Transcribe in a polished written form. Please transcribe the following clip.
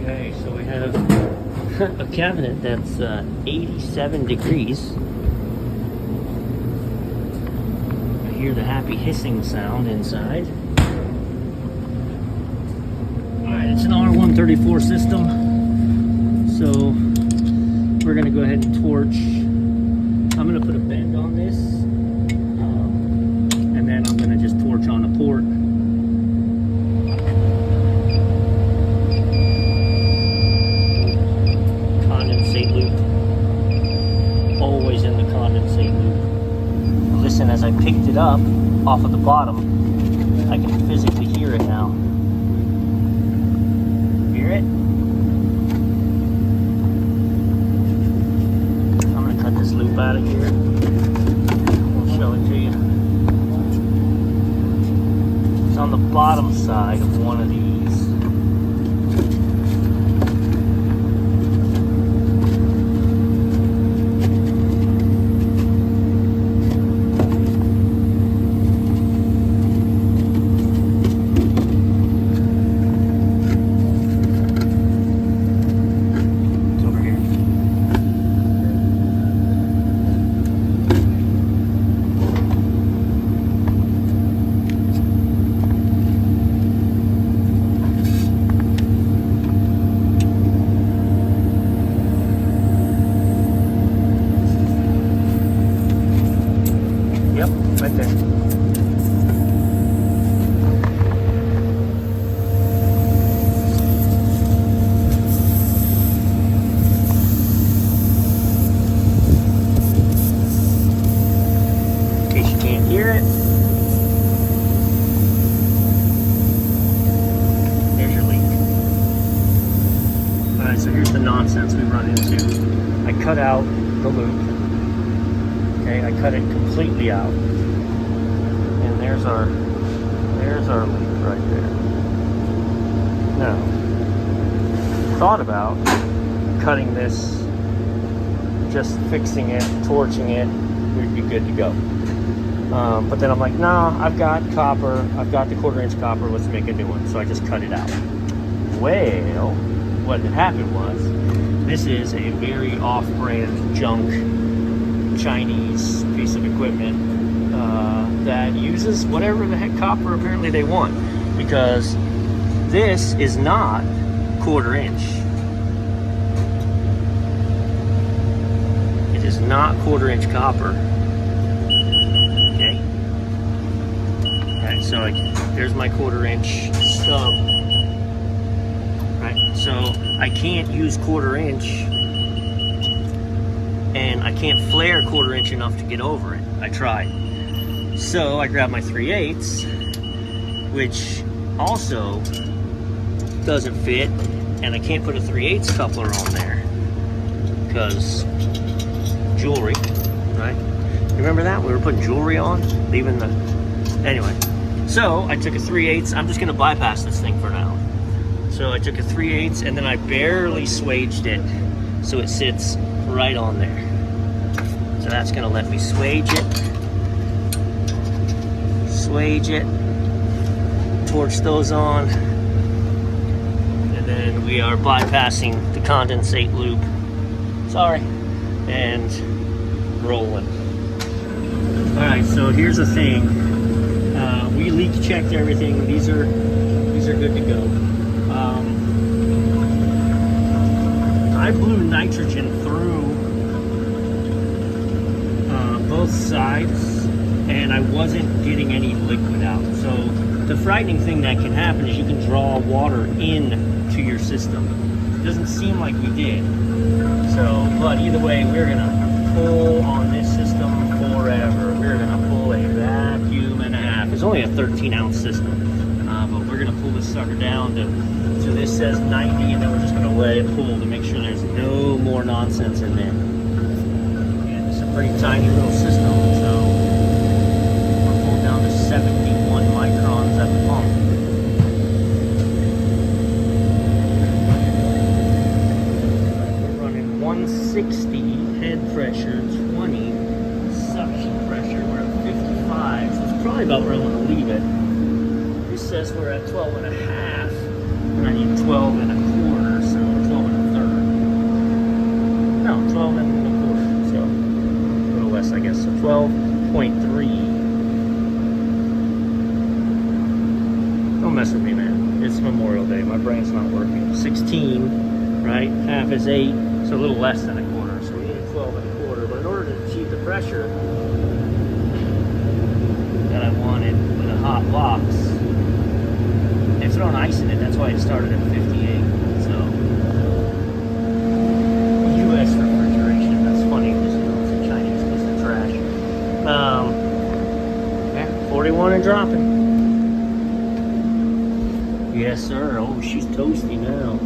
Okay, so we have a cabinet that's 87 degrees. I hear the happy hissing sound inside. Alright, it's an R134 system. So we're going to go ahead and torch. I'm going to put a bend on this. And then I'm going to just torch on a port. Always in the condensate loop. Listen, as I picked it up off of the bottom, I can physically hear it now. Hear it? I'm going to cut this loop out of here. I'll show it to you. It's on the bottom side of one of these. Right there. In case you can't hear it, there's your leak. Alright, so here's the nonsense we run into. I cut out the loop. Okay, I cut it completely out. There's our leak right there. Now, thought about cutting this, just fixing it, torching it, we'd be good to go. But then I'm like, nah, I've got copper, I've got the 1/4-inch copper, let's make a new one. So I just cut it out. Well, what had happened was, this is a very off-brand junk Chinese piece of equipment that uses whatever the heck copper apparently they want, because this is not 1/4-inch. It is not 1/4-inch copper. Okay. Alright, so there's my 1/4-inch stub. Right, so I can't use 1/4-inch, and I can't flare 1/4-inch enough to get over it. I tried. So I grabbed my 3/8, which also doesn't fit, and I can't put a 3/8 coupler on there because jewelry, right? Remember that? We were putting jewelry on, leaving the... Anyway, so I took a 3/8. I'm just going to bypass this thing for now. So I took a 3/8 and then I barely swaged it so it sits right on there. So that's going to let me swage it. Swage it, torch those on, and then we are bypassing the condensate loop. Sorry, and rolling. All right, so here's the thing. We leak checked everything. These are good to go. I blew nitrogen through both sides, and I wasn't getting any liquid out. So the frightening thing that can happen is you can draw water into your system. It doesn't seem like we did. So, but either way, we're gonna pull on this system forever. We're gonna pull a vacuum and a half. It's only a 13-ounce system, but we're gonna pull this sucker down to this says 90, and then we're just gonna let it pull to make sure there's no more nonsense in there. And it's a pretty tiny little system, so 71 microns at the pump. We're running 160 head pressure, 20 suction pressure. We're at 55, so it's probably about where I want to leave it. This says we're at 12 and a half, and I need 12 and a quarter, so with me, man. It's Memorial Day. My brain's not working. 16, right? Half is 8, so a little less than a quarter. So we need 12 and a quarter. But in order to achieve the pressure that I wanted with a hot box, they've thrown ice in it. That's why it started at 58. So, U.S. refrigeration. That's funny because it's a Chinese piece of trash. Yeah, 41 and dropping. Yes, sir. Oh, she's toasty now.